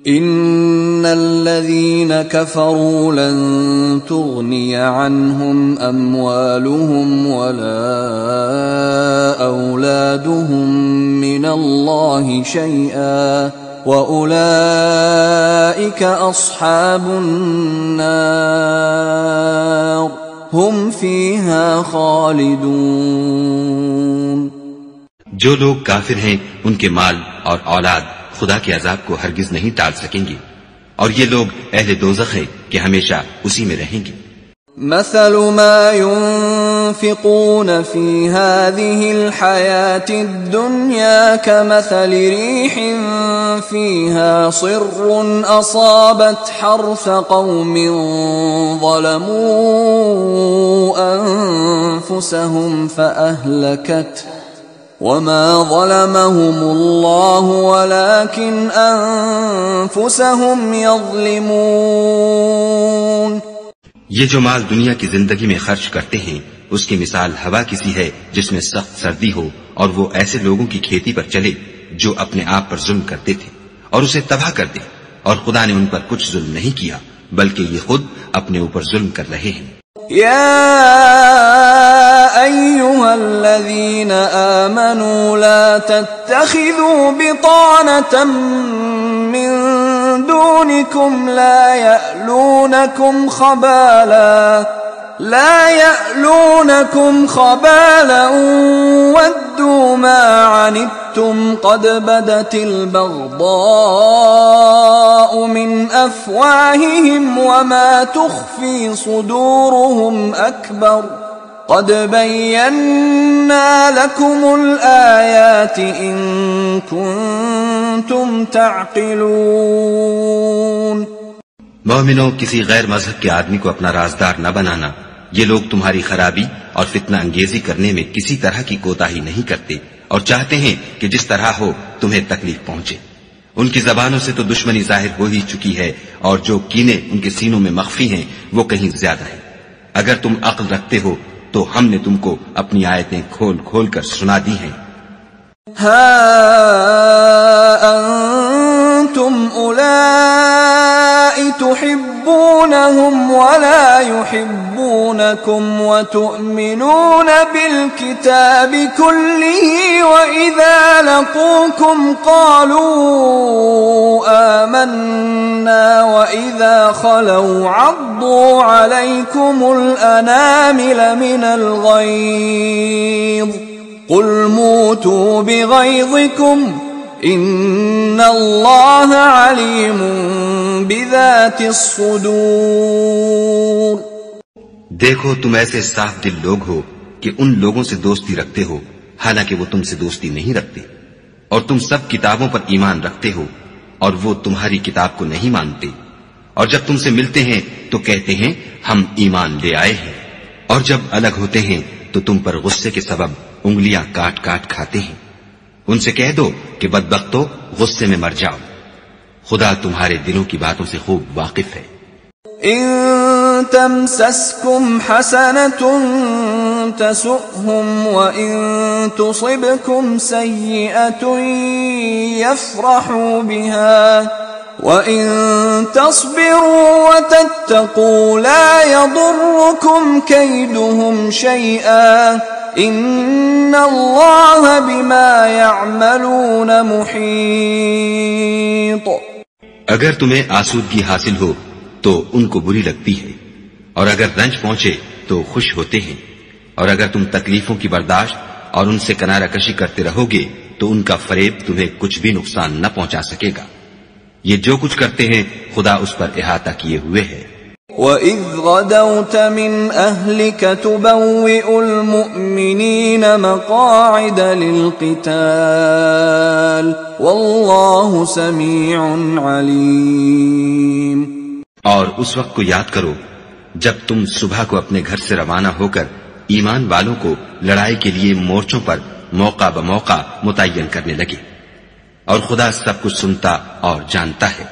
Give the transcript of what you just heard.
إن الذين كفروا لن تغني عنهم أموالهم ولا أولادهم من الله شيئا وأولئك أصحاب النار هم فيها خالدون۔ جو لوگ کافر ہیں ان کے مال اور اولاد خدا کے عذاب کو ہرگز نہیں ٹال سکیں گے، اور یہ لوگ اہل دوزخ ہیں کہ ہمیشہ اسی میں رہیں گے۔ مثل ما ينفقون في هذه الحياة الدنيا كمثل ريح فيها صر أصابت حرث قوم ظلموا أنفسهم فأهلكته وما ظلمهم الله ولكن أنفسهم يظلمون۔ یہ جو مال دنیا کی زندگی میں خرچ کرتے ہیں اس کی مثال ہوا کسی ہے جس میں سخت سردی ہو اور وہ ایسے لوگوں کی کھیتی پر چلے جو اپنے آپ پر ظلم کرتے تھے اور اسے تباہ کر دے، اور خدا نے ان پر کچھ ظلم نہیں کیا بلکہ یہ خود اپنے اوپر ظلم کر رہے ہیں۔ يا أيها الذين آمنوا لا تتخذوا بطانة من دونكم لا يألونكم خبالا ودوا ما عنتم قد بدت البغضاء من أفواههم وما تخفي صدورهم أكبر قد بينا لكم الآيات إن كنتم تعقلون۔ مومنوں، کسی غیر مذہب کے آدمی کو اپنا رازدار نہ بنانا، یہ لوگ تمہاری خرابی اور فتنہ انگیزی کرنے میں کسی طرح کی کوتاہی نہیں کرتے اور چاہتے ہیں کہ جس طرح ہو تمہیں تکلیف پہنچے۔ ان کی زبانوں سے تو دشمنی ظاہر ہو ہی چکی ہے اور جو کینے ان کے سینوں میں مخفی ہیں وہ کہیں زیادہ ہیں۔ اگر تم عقل رکھتے ہو تو ہم نے تم کو اپنی آیتیں کھول کھول کر سنا دی ہیں۔ ہا انتم اولائی تحبونہم ولا يحبونكم وتؤمنون بالكتاب كله وإذا لقوكم قالوا آمنا وإذا خلوا عضوا عليكم الأنامل من الغيظ قل موتوا بغيظكم ان اللہ علیم بذات الصدور۔ دیکھو تم ایسے صاف دل لوگ ہو کہ ان لوگوں سے دوستی رکھتے ہو حالانکہ وہ تم سے دوستی نہیں رکھتے، اور تم سب کتابوں پر ایمان رکھتے ہو اور وہ تمہاری کتاب کو نہیں مانتے، اور جب تم سے ملتے ہیں تو کہتے ہیں ہم ایمان لے آئے ہیں، اور جب الگ ہوتے ہیں تو تم پر غصے کے سبب انگلیاں کاٹ کاٹ کھاتے ہیں۔ ان سے کہہ دو کہ بدبختو غصے میں مر جاؤ، خدا تمہارے دلوں کی باتوں سے خوب واقف ہے۔ ان تمسسکم حسنۃ تسؤہم وان تصبکم سیئۃ یفرحوا بها وَإِن تَصْبِرُوا وَتَتَّقُوا لَا يَضُرُّكُمْ كَيْدُهُمْ شَيْئًا إِنَّ اللَّهَ بِمَا يَعْمَلُونَ مُحِيطٌ۔ اگر تمہیں آسودگی حاصل ہو تو ان کو بری لگتی ہے، اور اگر رنج پہنچے تو خوش ہوتے ہیں، اور اگر تم تکلیفوں کی برداشت اور ان سے کنارہ کشی کرتے رہو گے تو ان کا فریب تمہیں کچھ بھی نقصان نہ پہنچا سکے گا۔ یہ جو کچھ کرتے ہیں خدا اس پر احاطہ کیے ہوئے ہے۔ وَإِذْ غَدَوْتَ مِنْ أَهْلِكَ تُبَوِّئُ الْمُؤْمِنِينَ مَقَاعِدَ لِلْقِتَالِ وَاللَّهُ سَمِيعٌ عَلِيمٌ۔ اور اس وقت کو یاد کرو جب تم صبح کو اپنے گھر سے روانہ ہو کر ایمان والوں کو لڑائی کے لیے مورچوں پر موقع بموقع متعین کرنے لگے، اور خدا سب کچھ سنتا اور جانتا ہے۔